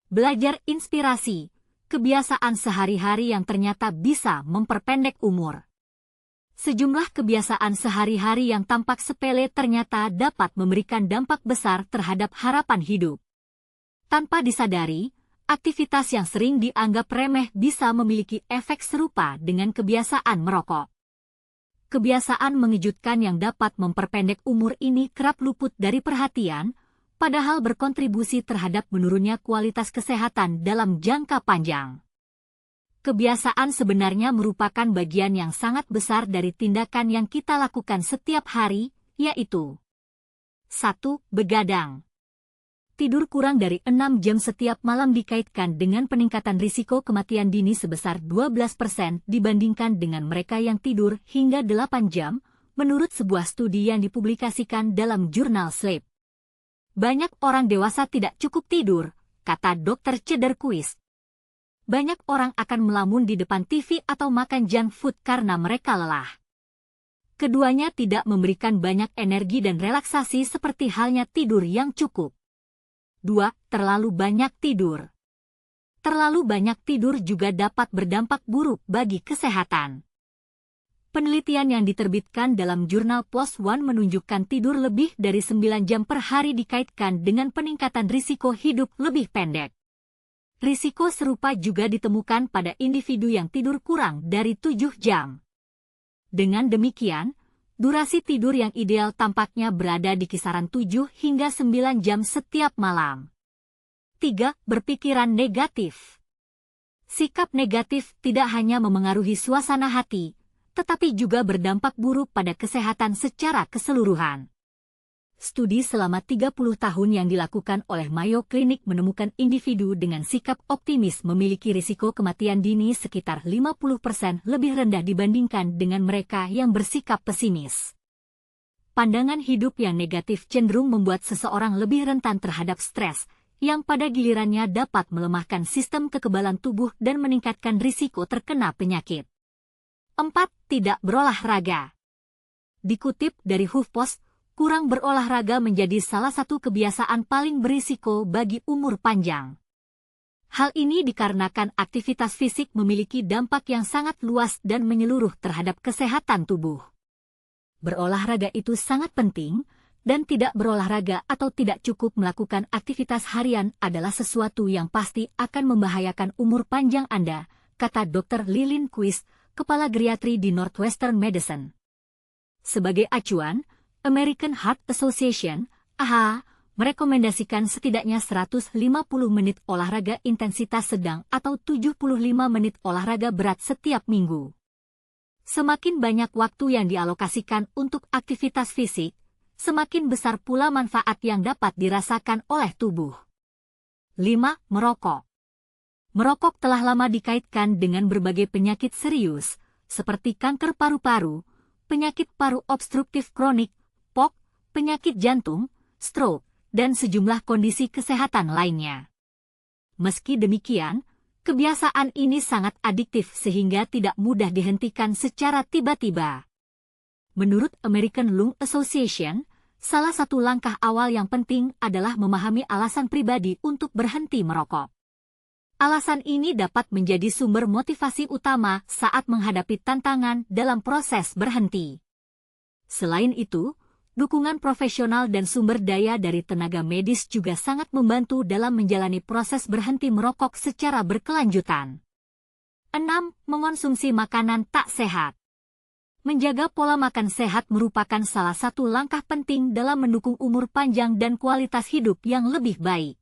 Belajar inspirasi, kebiasaan sehari-hari yang ternyata bisa memperpendek umur. Sejumlah kebiasaan sehari-hari yang tampak sepele ternyata dapat memberikan dampak besar terhadap harapan hidup. Tanpa disadari, aktivitas yang sering dianggap remeh bisa memiliki efek serupa dengan kebiasaan merokok. Kebiasaan mengejutkan yang dapat memperpendek umur ini kerap luput dari perhatian, padahal berkontribusi terhadap menurunnya kualitas kesehatan dalam jangka panjang. Kebiasaan sebenarnya merupakan bagian yang sangat besar dari tindakan yang kita lakukan setiap hari, yaitu 1. Begadang. Tidur kurang dari 6 jam setiap malam dikaitkan dengan peningkatan risiko kematian dini sebesar 12% dibandingkan dengan mereka yang tidur hingga 8 jam, menurut sebuah studi yang dipublikasikan dalam jurnal Sleep. Banyak orang dewasa tidak cukup tidur, kata Dr. Cederquist. Banyak orang akan melamun di depan TV atau makan junk food karena mereka lelah. Keduanya tidak memberikan banyak energi dan relaksasi seperti halnya tidur yang cukup. 2. Terlalu banyak tidur. Terlalu banyak tidur juga dapat berdampak buruk bagi kesehatan. Penelitian yang diterbitkan dalam jurnal PLOS ONE menunjukkan tidur lebih dari 9 jam per hari dikaitkan dengan peningkatan risiko hidup lebih pendek. Risiko serupa juga ditemukan pada individu yang tidur kurang dari 7 jam. Dengan demikian, durasi tidur yang ideal tampaknya berada di kisaran 7 hingga 9 jam setiap malam. 3. Berpikiran negatif. Sikap negatif tidak hanya memengaruhi suasana hati, tetapi juga berdampak buruk pada kesehatan secara keseluruhan. Studi selama 30 tahun yang dilakukan oleh Mayo Clinic menemukan individu dengan sikap optimis memiliki risiko kematian dini sekitar 50% lebih rendah dibandingkan dengan mereka yang bersikap pesimis. Pandangan hidup yang negatif cenderung membuat seseorang lebih rentan terhadap stres, yang pada gilirannya dapat melemahkan sistem kekebalan tubuh dan meningkatkan risiko terkena penyakit. 4. Tidak berolahraga. Dikutip dari HuffPost, kurang berolahraga menjadi salah satu kebiasaan paling berisiko bagi umur panjang. Hal ini dikarenakan aktivitas fisik memiliki dampak yang sangat luas dan menyeluruh terhadap kesehatan tubuh. Berolahraga itu sangat penting, dan tidak berolahraga atau tidak cukup melakukan aktivitas harian adalah sesuatu yang pasti akan membahayakan umur panjang Anda, kata Dr. Lillian Quist, Kepala Geriatri di Northwestern Medicine. Sebagai acuan, American Heart Association, AHA, merekomendasikan setidaknya 150 menit olahraga intensitas sedang atau 75 menit olahraga berat setiap minggu. Semakin banyak waktu yang dialokasikan untuk aktivitas fisik, semakin besar pula manfaat yang dapat dirasakan oleh tubuh. 5. Merokok. Merokok telah lama dikaitkan dengan berbagai penyakit serius, seperti kanker paru-paru, penyakit paru obstruktif kronik, POK, penyakit jantung, stroke, dan sejumlah kondisi kesehatan lainnya. Meski demikian, kebiasaan ini sangat adiktif sehingga tidak mudah dihentikan secara tiba-tiba. Menurut American Lung Association, salah satu langkah awal yang penting adalah memahami alasan pribadi untuk berhenti merokok. Alasan ini dapat menjadi sumber motivasi utama saat menghadapi tantangan dalam proses berhenti. Selain itu, dukungan profesional dan sumber daya dari tenaga medis juga sangat membantu dalam menjalani proses berhenti merokok secara berkelanjutan. 6. Mengonsumsi makanan tak sehat. Menjaga pola makan sehat merupakan salah satu langkah penting dalam mendukung umur panjang dan kualitas hidup yang lebih baik.